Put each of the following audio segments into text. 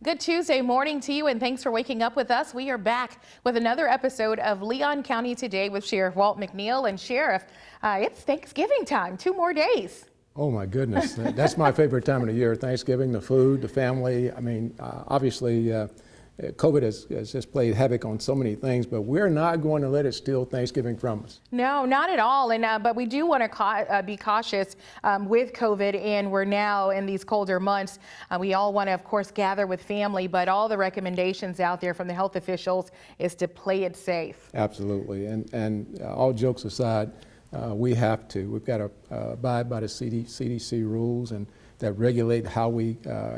Good Tuesday morning to you, and thanks for waking up with us. We are back with another episode of Leon County Today with Sheriff Walt McNeil. And Sheriff, it's Thanksgiving time, 2 more days. Oh my goodness, that's my favorite time of the year. Thanksgiving, the food, the family. I mean, obviously, COVID has just played havoc on so many things, but we're not going to let it steal Thanksgiving from us. No, not at all. And but we do want to be cautious with COVID, and we're now in these colder months. We all want to, of course, gather with family, but all the recommendations out there from the health officials is to play it safe. Absolutely, and all jokes aside, we've got to abide by the CDC rules and that regulate how we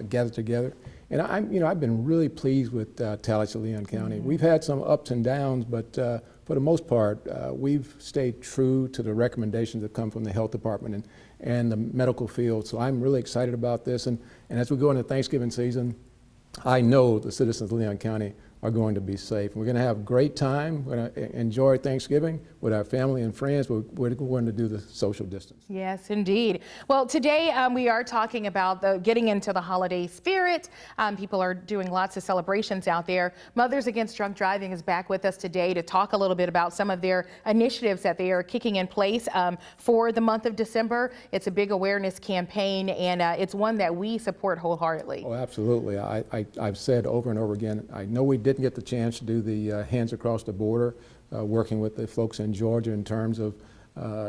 gather together. And I've been really pleased with Tallahatchie Leon County. We've had some ups and downs, but for the most part, we've stayed true to the recommendations that come from the health department and the medical field. So I'm really excited about this. And as we go into Thanksgiving season, I know the citizens of Leon County are going to be safe. We're going to have a great time. We're going to enjoy Thanksgiving with our family and friends, but we're going to do the social distance. Yes, indeed. Well, today we are talking about getting into the holiday spirit. People are doing lots of celebrations out there. Mothers Against Drunk Driving is back with us today to talk a little bit about some of their initiatives that they are kicking in place for the month of December. It's a big awareness campaign, and it's one that we support wholeheartedly. Oh, absolutely. I've said over and over again, I know we didn't get the chance to do the Hands Across the Border, working with the folks in Georgia in terms of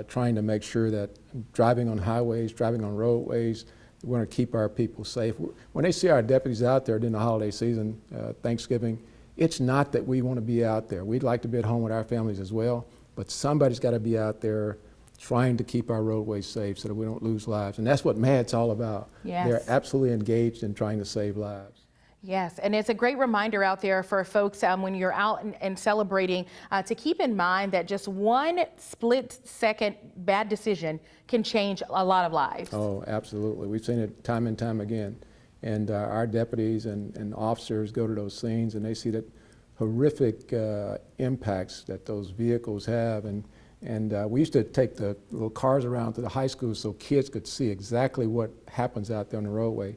trying to make sure that driving on highways, driving on roadways, we want to keep our people safe. When they see our deputies out there during the holiday season, Thanksgiving, it's not that we want to be out there. We'd like to be at home with our families as well, but somebody's got to be out there trying to keep our roadways safe so that we don't lose lives. And that's what MAD's all about. Yes. They're absolutely engaged in trying to save lives. Yes, and it's a great reminder out there for folks when you're out and celebrating to keep in mind that just one split-second bad decision can change a lot of lives. Oh, absolutely. We've seen it time and time again. And our deputies and officers go to those scenes and they see that horrific impacts that those vehicles have. And we used to take the little cars around to the high schools so kids could see exactly what happens out there on the roadway.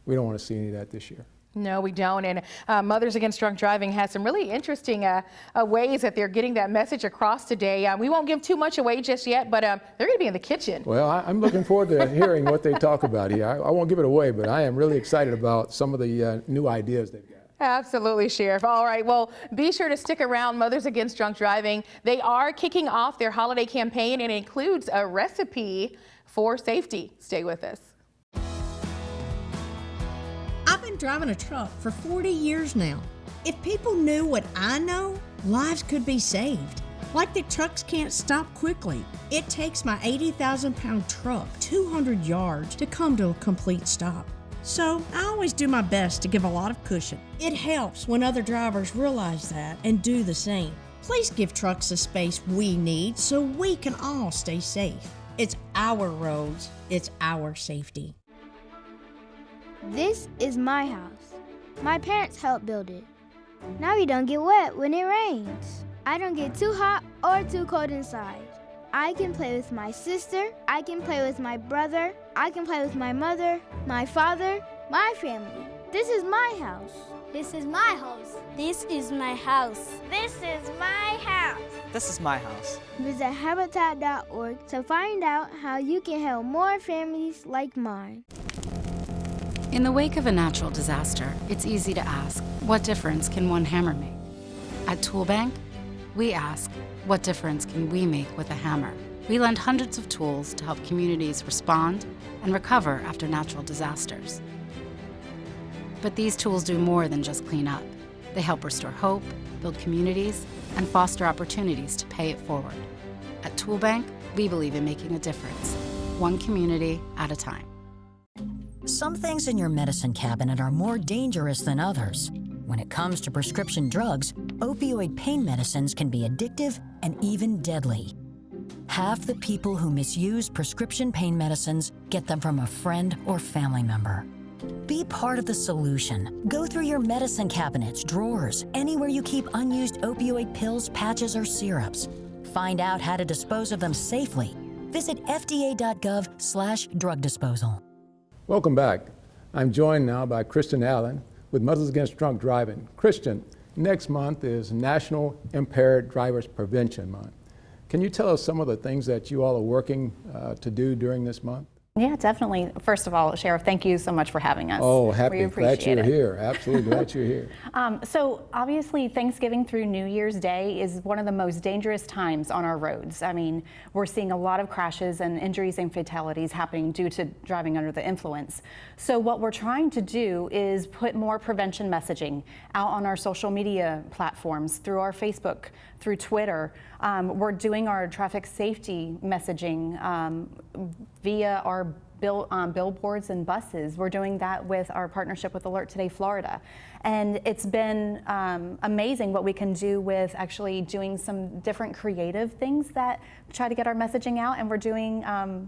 We don't want to see any of that this year. No, we don't. And Mothers Against Drunk Driving has some really interesting ways that they're getting that message across today. We won't give too much away just yet, but they're going to be in the kitchen. Well, I'm looking forward to hearing what they talk about here. I won't give it away, but I am really excited about some of the new ideas they've got. Absolutely, Sheriff. All right, well, be sure to stick around. Mothers Against Drunk Driving, they are kicking off their holiday campaign, and it includes a recipe for safety. Stay with us. I've been driving a truck for 40 years now. If people knew what I know, lives could be saved. Like that trucks can't stop quickly. It takes my 80,000-pound truck 200 yards to come to a complete stop. So I always do my best to give a lot of cushion. It helps when other drivers realize that and do the same. Please give trucks the space we need so we can all stay safe. It's our roads, it's our safety. This is my house. My parents helped build it. Now we don't get wet when it rains. I don't get too hot or too cold inside. I can play with my sister, I can play with my brother, I can play with my mother, my father, my family. This is my house. This is my house. This is my house. This is my house. This is my house. Visit habitat.org to find out how you can help more families like mine. In the wake of a natural disaster, it's easy to ask, what difference can one hammer make? At Toolbank, we ask, what difference can we make with a hammer? We lend hundreds of tools to help communities respond and recover after natural disasters. But these tools do more than just clean up. They help restore hope, build communities, and foster opportunities to pay it forward. At Toolbank, we believe in making a difference, one community at a time. Some things in your medicine cabinet are more dangerous than others. When it comes to prescription drugs, opioid pain medicines can be addictive and even deadly. Half the people who misuse prescription pain medicines get them from a friend or family member. Be part of the solution. Go through your medicine cabinets, drawers, anywhere you keep unused opioid pills, patches, or syrups. Find out how to dispose of them safely. Visit fda.gov/drug disposal. Welcome back. I'm joined now by Kristen Allen, with Mothers Against Drunk Driving. Kristen, next month is National Impaired Drivers Prevention Month. Can you tell us some of the things that you all are working to do during this month? Yeah, definitely. First of all, Sheriff, thank you so much for having us. Oh, We happy, glad appreciate you're it. here. Absolutely glad you're here. So obviously Thanksgiving through New Year's Day is one of the most dangerous times on our roads. I mean, we're seeing a lot of crashes and injuries and fatalities happening due to driving under the influence. So what we're trying to do is put more prevention messaging out on our social media platforms, through our Facebook, through Twitter. We're doing our traffic safety messaging via our billboards and buses. We're doing that with our partnership with Alert Today Florida. And it's been amazing what we can do with actually doing some different creative things that try to get our messaging out, and we're doing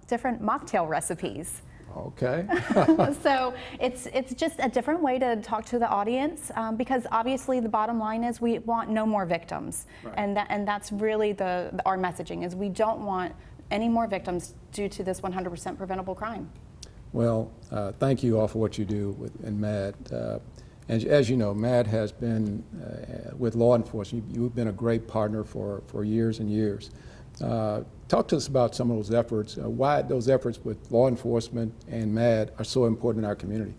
different mocktail recipes. Okay. So it's just a different way to talk to the audience, because obviously the bottom line is we want no more victims. Right. And that's really our messaging, is we don't want any more victims due to this 100% preventable crime. Well, thank you all for what you do in MAD. And as you know, MAD has been with law enforcement. You've been a great partner for years and years. Talk to us about some of those efforts, why those efforts with law enforcement and MAD are so important in our community.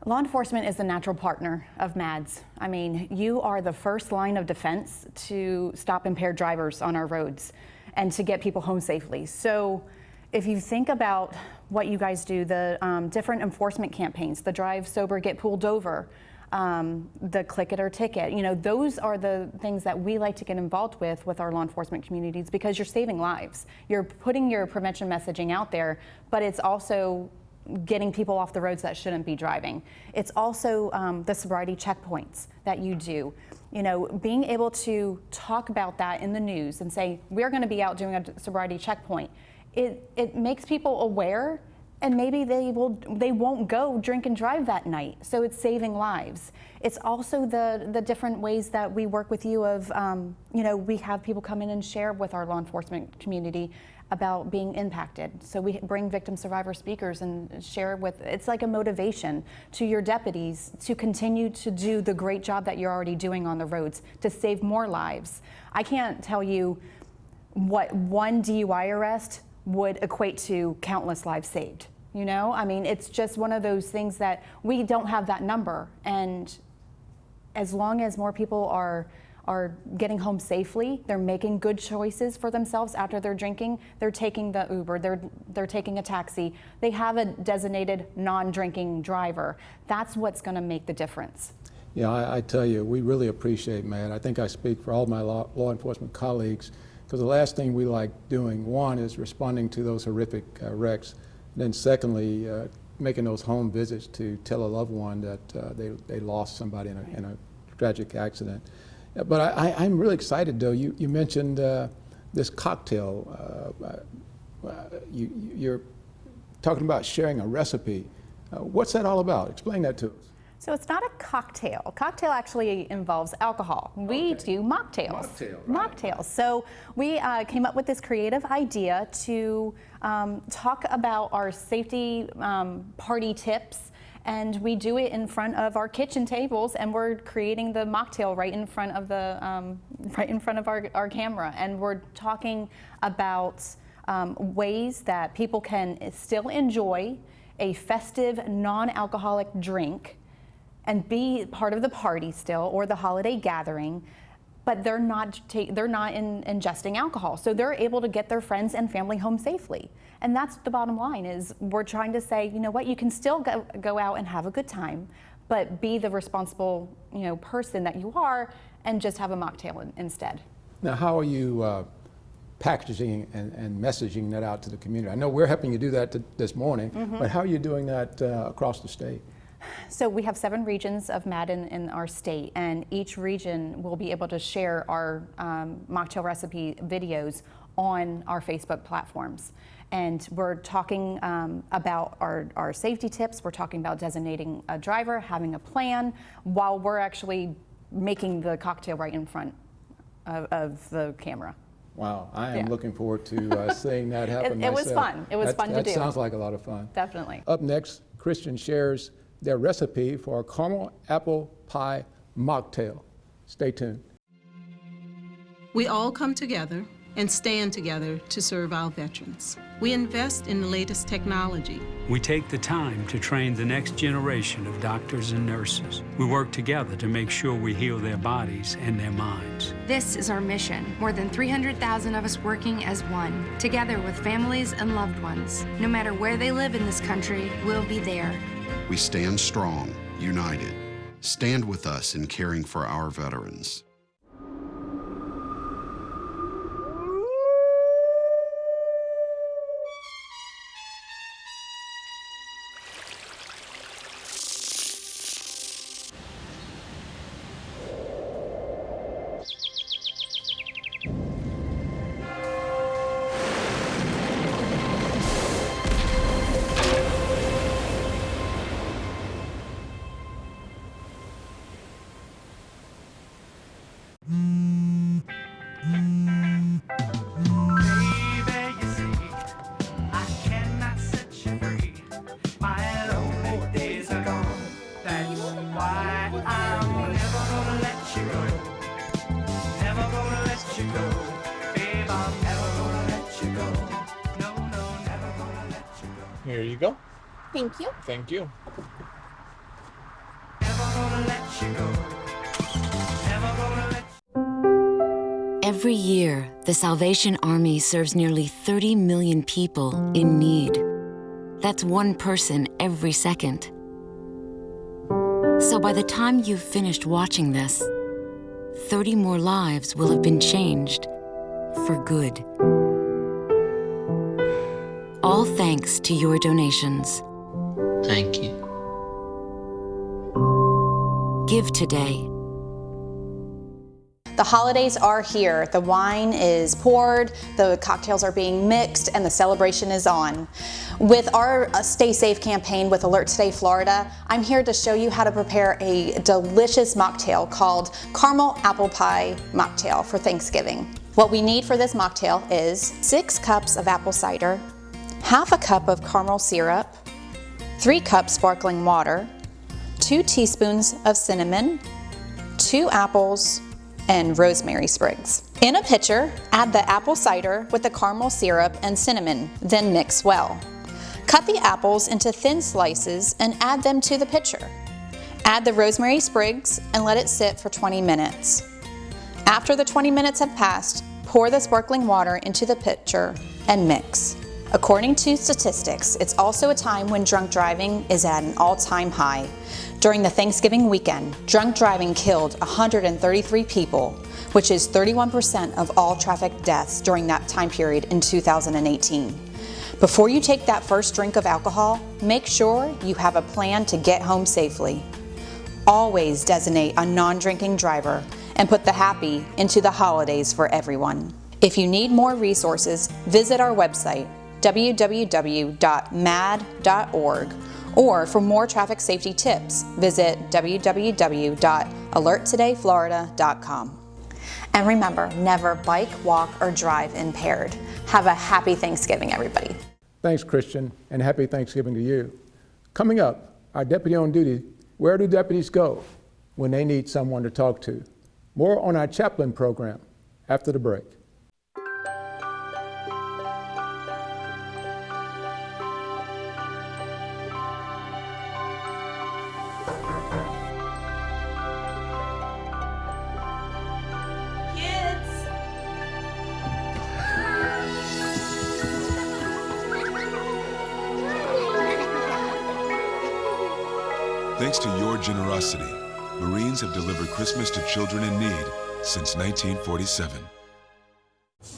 Law enforcement is the natural partner of MADS. I mean, you are the first line of defense to stop impaired drivers on our roads and to get people home safely. So if you think about what you guys do, the different enforcement campaigns, the drive sober, get pulled over, the click it or ticket, you know, those are the things that we like to get involved with our law enforcement communities, because you're saving lives. You're putting your prevention messaging out there, but it's also getting people off the roads that shouldn't be driving. It's also the sobriety checkpoints that you do. You know, being able to talk about that in the news and say, we're going to be out doing a sobriety checkpoint, it makes people aware, and maybe they won't go drink and drive that night. So it's saving lives. It's also the different ways that we work with you of, you know, we have people come in and share with our law enforcement community about being impacted. So we bring victim survivor speakers and share with, it's like a motivation to your deputies to continue to do the great job that you're already doing on the roads to save more lives. I can't tell you what one DUI arrest would equate to countless lives saved. You know, I mean, it's just one of those things that we don't have that number. And as long as more people are getting home safely, they're making good choices for themselves after they're drinking, they're taking the Uber, they're taking a taxi, they have a designated non-drinking driver. That's what's going to make the difference. Yeah, I tell you, we really appreciate MAD. I think I speak for all my law enforcement colleagues, because the last thing we like doing, one, is responding to those horrific wrecks. And then secondly, making those home visits to tell a loved one that they lost somebody in a tragic accident. But I'm really excited, though. You mentioned this cocktail. You're talking about sharing a recipe. What's that all about? Explain that to us. So it's not a cocktail. Cocktail actually involves alcohol. We do mocktails. Mocktail, right. Mocktails. So we came up with this creative idea to talk about our safety party tips, and we do it in front of our kitchen tables, and we're creating the mocktail right in front of our camera, and we're talking about ways that people can still enjoy a festive non-alcoholic drink and be part of the party still, or the holiday gathering, but they're not ingesting alcohol. So they're able to get their friends and family home safely. And that's the bottom line, is we're trying to say, you know what, you can still go out and have a good time, but be the responsible, you know, person that you are, and just have a mocktail instead. Now, how are you packaging and messaging that out to the community? I know we're helping you do that this morning, but how are you doing that across the state? So we have 7 regions of MAD in our state, and each region will be able to share our mocktail recipe videos on our Facebook platforms. And we're talking about our safety tips. We're talking about designating a driver, having a plan, while we're actually making the cocktail right in front of the camera. Wow, I am looking forward to seeing that happen It was myself. fun. It was fun to do. That sounds like a lot of fun. Definitely. Up next, Kristen shares their recipe for a caramel apple pie mocktail. Stay tuned. We all come together and stand together to serve our veterans. We invest in the latest technology. We take the time to train the next generation of doctors and nurses. We work together to make sure we heal their bodies and their minds. This is our mission. More than 300,000 of us working as one, together with families and loved ones. No matter where they live in this country, we'll be there. We stand strong, united. Stand with us in caring for our veterans. Here you go. Thank you. Thank you. Every year, the Salvation Army serves nearly 30 million people in need. That's one person every second. So by the time you've finished watching this, 30 more lives will have been changed for good. All thanks to your donations. Thank you. Give today. The holidays are here. The wine is poured, the cocktails are being mixed, and the celebration is on. With our Stay Safe campaign with Alert Today Florida, I'm here to show you how to prepare a delicious mocktail called Caramel Apple Pie Mocktail for Thanksgiving. What we need for this mocktail is 6 cups of apple cider, half a cup of caramel syrup, 3 cups sparkling water, 2 teaspoons of cinnamon, 2 apples, and rosemary sprigs. In a pitcher, add the apple cider with the caramel syrup and cinnamon, then mix well. Cut the apples into thin slices and add them to the pitcher. Add the rosemary sprigs and let it sit for 20 minutes. After the 20 minutes have passed, pour the sparkling water into the pitcher and mix. According to statistics, it's also a time when drunk driving is at an all-time high. During the Thanksgiving weekend, drunk driving killed 133 people, which is 31% of all traffic deaths during that time period in 2018. Before you take that first drink of alcohol, make sure you have a plan to get home safely. Always designate a non-drinking driver and put the happy into the holidays for everyone. If you need more resources, visit our website, www.mad.org, or for more traffic safety tips, visit www.alerttodayflorida.com. And remember, never bike, walk, or drive impaired. Have a happy Thanksgiving, everybody. Thanks, Kristen, and happy Thanksgiving to you. Coming up, our deputy on duty. Where do deputies go when they need someone to talk to? More on our Chaplain Program after the break. Thanks to your generosity, Marines have delivered Christmas to children in need since 1947.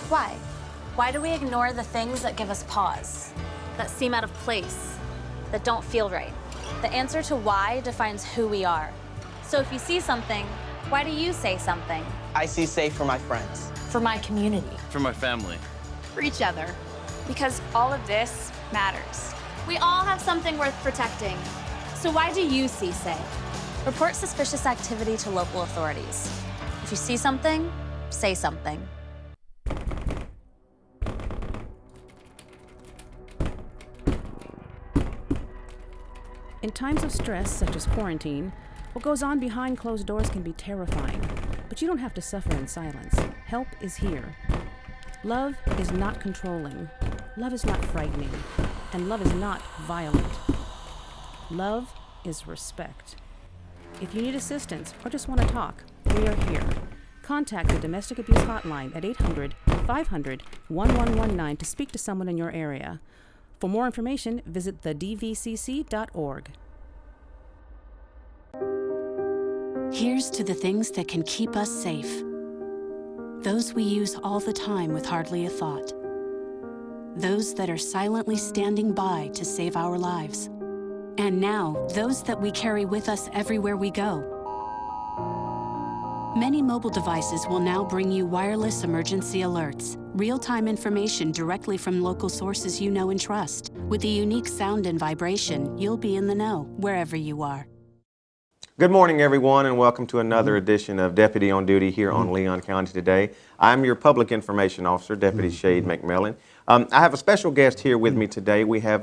Why? Why do we ignore the things that give us pause, that seem out of place, that don't feel right? The answer to why defines who we are. So if you see something, why do you say something? I see safe for my friends. For my community. For my family. For each other. Because all of this matters. We all have something worth protecting. So why do you see safe? Report suspicious activity to local authorities. If you see something, say something. In times of stress, such as quarantine, what goes on behind closed doors can be terrifying, but you don't have to suffer in silence. Help is here. Love is not controlling. Love is not frightening. And love is not violent. Love is respect. If you need assistance or just want to talk, we are here. Contact the Domestic Abuse Hotline at 800-500-1119 to speak to someone in your area. For more information, visit thedvcc.org. Here's to the things that can keep us safe. Those we use all the time with hardly a thought. Those that are silently standing by to save our lives. And now, those that we carry with us everywhere we go. Many mobile devices will now bring you wireless emergency alerts, real-time information directly from local sources you know and trust. With the unique sound and vibration, you'll be in the know wherever you are. Good morning, everyone, and welcome to another edition of Deputy on Duty here on Leon County Today. I'm your Public Information Officer, Deputy Shade McMillan. I have a special guest here with me today. We have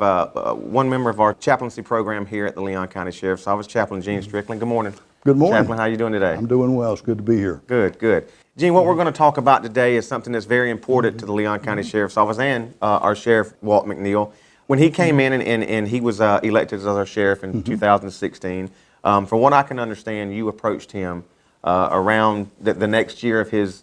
one member of our chaplaincy program here at the Leon County Sheriff's Office, Chaplain Gene Strickland. Good morning. Good morning. Chaplain, how are you doing today? I'm doing well. It's good to be here. Good, good. Gene, what we're going to talk about today is something that's very important to the Leon County Sheriff's Office and our Sheriff, Walt McNeil. When he came in and he was elected as our sheriff in 2016, from what I can understand, you approached him around the next year of his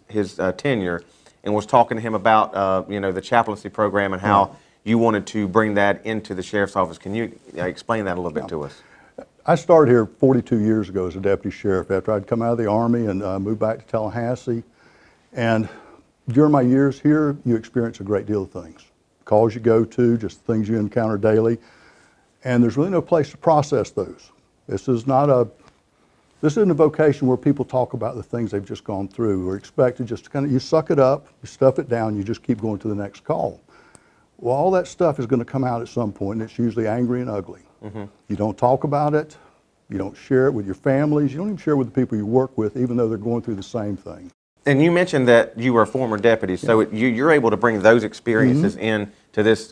tenure and was talking to him about the chaplaincy program and how you wanted to bring that into the Sheriff's Office. Can you explain that a little bit to us? I started here 42 years ago as a deputy sheriff after I'd come out of the Army and moved back to Tallahassee. And during my years here, you experience a great deal of things. Calls you go to, just things you encounter daily. And there's really no place to process those. This isn't a vocation where people talk about the things they've just gone through. We're expected just to kind of, you suck it up, you stuff it down, you just keep going to the next call. Well, all that stuff is going to come out at some point, and it's usually angry and ugly. You don't talk about it, you don't share it with your families, you don't even share it with the people you work with, even though they're going through the same thing. And you mentioned that you were a former deputy, so you're able to bring those experiences in to this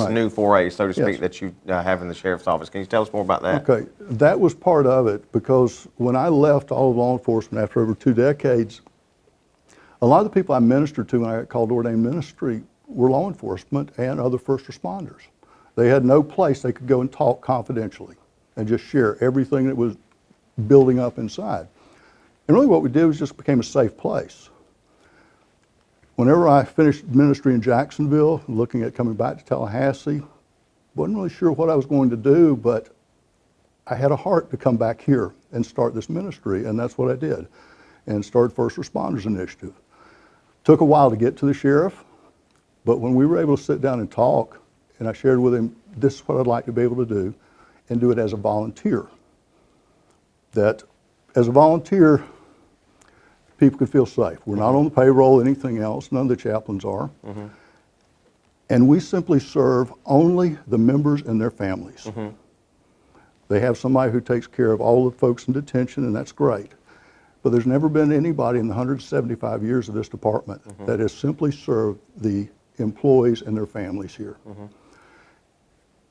new foray, so to speak, that you have in the Sheriff's Office. Can you tell us more about that? Okay, that was part of it, because when I left all of law enforcement after over 2 decades, a lot of the people I ministered to when I got called to ordained ministry were law enforcement and other first responders. They had no place they could go and talk confidentially and just share everything that was building up inside. And really what we did was just became a safe place. Whenever I finished ministry in Jacksonville, looking at coming back to Tallahassee, wasn't really sure what I was going to do, but I had a heart to come back here and start this ministry, and that's what I did, and started First Responders Initiative. Took a while to get to the sheriff, but when we were able to sit down and talk, and I shared with him, this is what I'd like to be able to do, and do it as a volunteer. That as a volunteer, people can feel safe. We're not on the payroll, anything else, none of the chaplains are. And we simply serve only the members and their families. They have somebody who takes care of all the folks in detention, and that's great. But there's never been anybody in the 175 years of this department that has simply served the employees and their families here.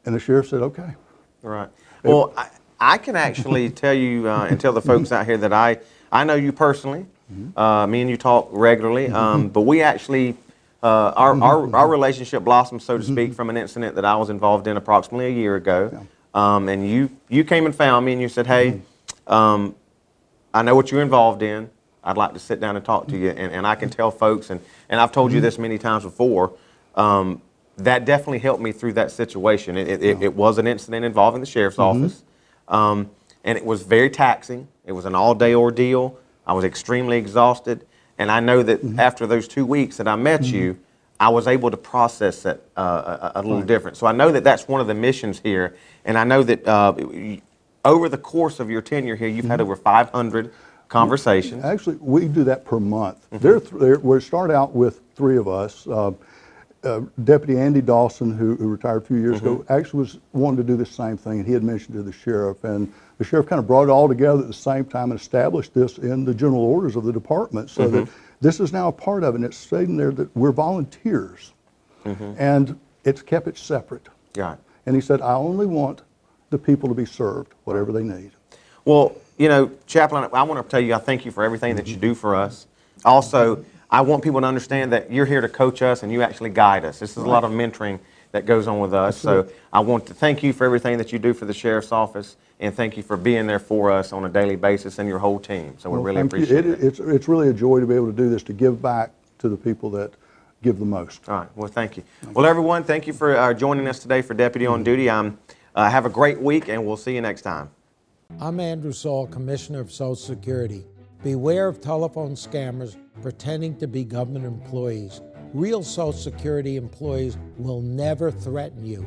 And the sheriff said, okay. Right. Well, I can actually tell you and tell the folks out here that I know you personally. Me and you talk regularly, but we actually, our relationship blossomed, so to speak, from an incident that I was involved in approximately a year ago. And you came and found me and you said, hey, I know what you're involved in. I'd like to sit down and talk to you. And I can tell folks, and I've told you this many times before, that definitely helped me through that situation. It was an incident involving the sheriff's office, and it was very taxing. It was an all-day ordeal. I was extremely exhausted, and I know that after those 2 weeks that I met you, I was able to process it a little different. So I know that that's one of the missions here, and I know that over the course of your tenure here, you've had over 500 conversations. Actually, we do that per month. We start out with 3 of us. Deputy Andy Dawson, who retired a few years ago, actually was wanting to do the same thing, and he had mentioned to the sheriff, and the sheriff kind of brought it all together at the same time and established this in the general orders of the department, so that this is now a part of it, and it's stating there that we're volunteers, and it's kept it separate. And he said, I only want the people to be served, whatever they need. Well, you know, Chaplain, I want to tell you I thank you for everything that you do for us. Also, I want people to understand that you're here to coach us and you actually guide us. This is a lot of mentoring that goes on with us. So I want to thank you for everything that you do for the Sheriff's Office, and thank you for being there for us on a daily basis and your whole team. So we really appreciate it. It's really a joy to be able to do this, to give back to the people that give the most. All right. Well, thank you. Well, everyone, thank you for joining us today for Deputy on Duty. Have a great week, and we'll see you next time. I'm Andrew Saul, Commissioner of Social Security. Beware of telephone scammers pretending to be government employees. Real Social Security employees will never threaten you.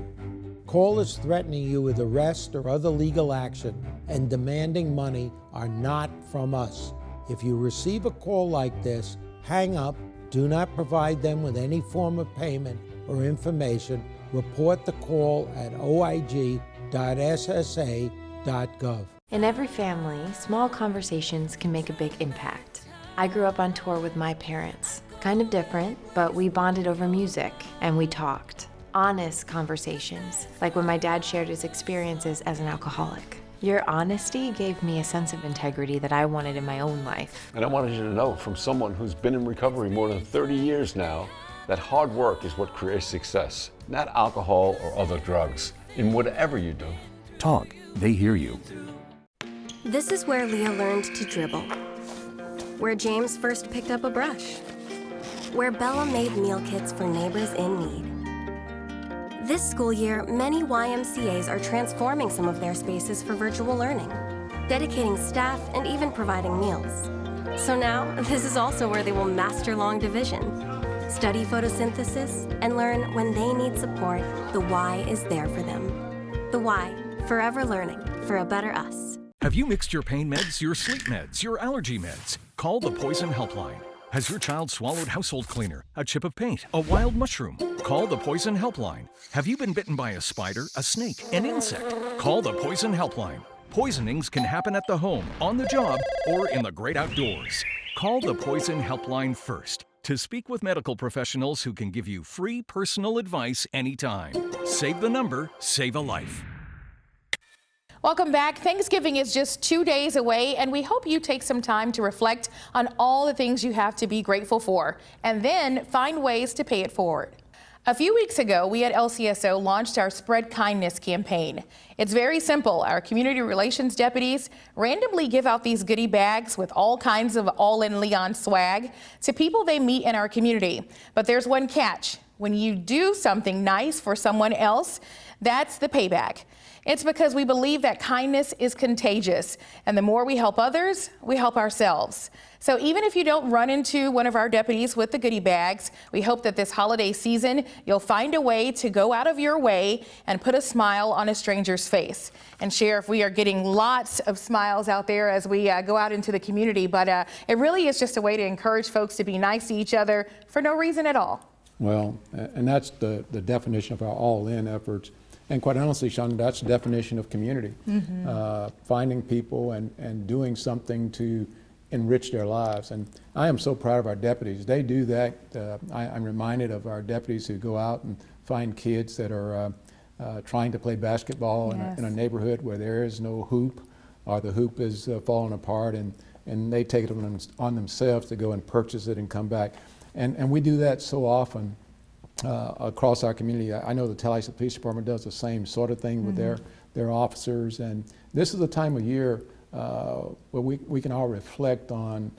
Callers threatening you with arrest or other legal action and demanding money are not from us. If you receive a call like this, hang up, do not provide them with any form of payment or information. Report the call at oig.ssa.gov. In every family, small conversations can make a big impact. I grew up on tour with my parents. Kind of different, but we bonded over music and we talked. Honest conversations, like when my dad shared his experiences as an alcoholic. Your honesty gave me a sense of integrity that I wanted in my own life. And I wanted you to know, from someone who's been in recovery more than 30 years now, that hard work is what creates success, not alcohol or other drugs, in whatever you do. Talk, they hear you. This is where Leah learned to dribble, where James first picked up a brush, where Bella made meal kits for neighbors in need. This school year, many YMCAs are transforming some of their spaces for virtual learning, dedicating staff and even providing meals. So now, this is also where they will master long division, study photosynthesis, and learn when they need support, the Y is there for them. The Y, forever learning for a better us. Have you mixed your pain meds, your sleep meds, your allergy meds? Call the Poison Helpline. Has your child swallowed household cleaner, a chip of paint, a wild mushroom? Call the Poison Helpline. Have you been bitten by a spider, a snake, an insect? Call the Poison Helpline. Poisonings can happen at the home, on the job, or in the great outdoors. Call the Poison Helpline first to speak with medical professionals who can give you free personal advice anytime. Save the number, save a life. Welcome back. Thanksgiving is just 2 days away, and we hope you take some time to reflect on all the things you have to be grateful for, and then find ways to pay it forward. A few weeks ago, we at LCSO launched our Spread Kindness campaign. It's very simple. Our community relations deputies randomly give out these goodie bags with all kinds of All-in Leon swag to people they meet in our community. But there's one catch. When you do something nice for someone else, that's the payback. It's because we believe that kindness is contagious, and the more we help others, we help ourselves. So even if you don't run into one of our deputies with the goodie bags, we hope that this holiday season, you'll find a way to go out of your way and put a smile on a stranger's face. And Sheriff, we are getting lots of smiles out there as we go out into the community, but it really is just a way to encourage folks to be nice to each other for no reason at all. Well, and that's the definition of our all-in efforts. And quite honestly, Sean, that's the definition of community. Finding people and doing something to enrich their lives. And I am so proud of our deputies. They do that. I'm reminded of our deputies who go out and find kids that are trying to play basketball in a neighborhood where there is no hoop, or the hoop is falling apart, and they take it on themselves to go and purchase it and come back. And we do that so often across our community. I know the Tallahassee Police Department does the same sort of thing with their officers, and this is a time of year where we can all reflect on,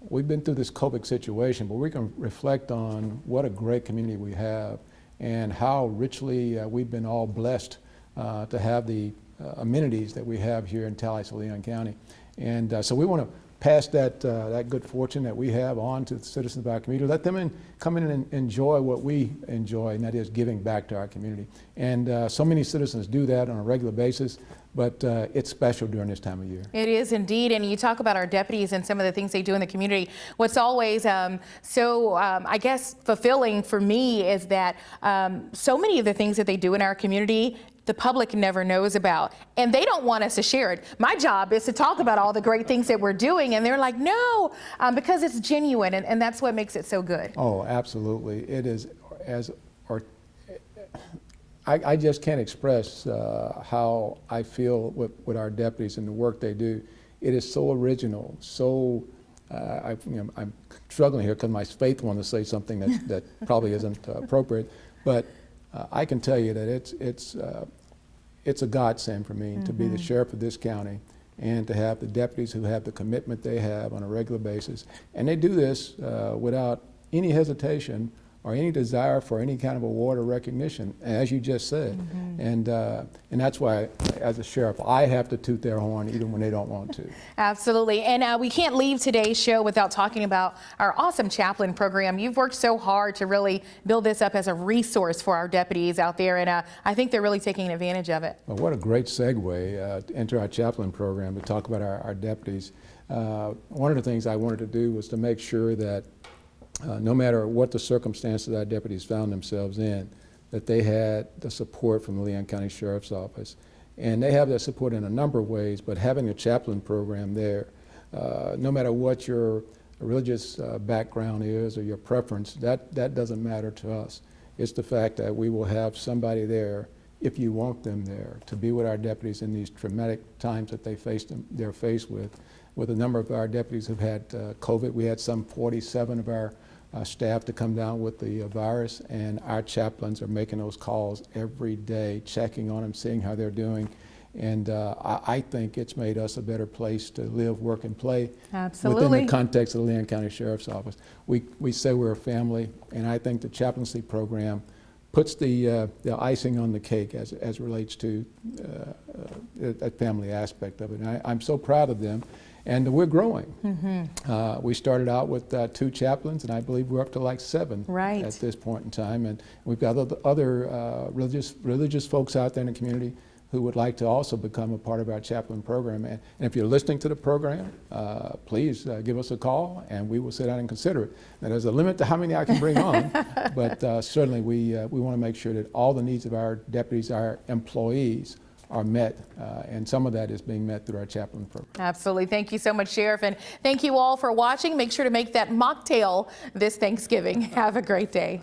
we've been through this COVID situation, but we can reflect on what a great community we have and how richly we've been all blessed to have the amenities that we have here in Tallahassee, Leon County. And so we want to pass that good fortune that we have on to the citizens of our community. Let them come in and enjoy what we enjoy, and that is giving back to our community. And so many citizens do that on a regular basis, but it's special during this time of year. It is indeed, and you talk about our deputies and some of the things they do in the community. What's always I guess, fulfilling for me is that so many of the things that they do in our community, the public never knows about, and they don't want us to share it. My job is to talk about all the great things that we're doing, and they're like, no, because it's genuine, and that's what makes it so good. Oh, absolutely. It is I just can't express how I feel with our deputies and the work they do. It is so original, so I'm struggling here because my faith wants to say something that probably isn't appropriate, but I can tell you that it's a godsend for me to be the sheriff of this county and to have the deputies who have the commitment they have on a regular basis. And they do this without any hesitation or any desire for any kind of award or recognition, as you just said. And that's why, as a sheriff, I have to toot their horn even when they don't want to. Absolutely. And we can't leave today's show without talking about our awesome chaplain program. You've worked so hard to really build this up as a resource for our deputies out there, and I think they're really taking advantage of it. Well, what a great segue into our chaplain program to talk about our deputies. One of the things I wanted to do was to make sure that no matter what the circumstances our deputies found themselves in, that they had the support from the Leon County Sheriff's Office. And they have that support in a number of ways, but having a chaplain program there, no matter what your religious background is or your preference, that doesn't matter to us. It's the fact that we will have somebody there, if you want them there, to be with our deputies in these traumatic times that they're faced with. With a number of our deputies who've had COVID, we had some 47 of our staff to come down with the virus, and our chaplains are making those calls every day, checking on them, seeing how they're doing. And I think it's made us a better place to live, work, and play. Absolutely. Within the context of the Leon County Sheriff's Office. We say we're a family, and I think the chaplaincy program puts the icing on the cake as relates to that family aspect of it. And I'm so proud of them. And we're growing. We started out with 2 chaplains, and I believe we're up to like 7 at this point in time. And we've got other religious folks out there in the community who would like to also become a part of our chaplain program. And if you're listening to the program, please give us a call, and we will sit down and consider it. Now, there's a limit to how many I can bring on, but certainly we want to make sure that all the needs of our deputies, our employees, are met, and some of that is being met through our chaplain program. Absolutely. Thank you so much, Sheriff, and thank you all for watching. Make sure to make that mocktail this Thanksgiving. Have a great day.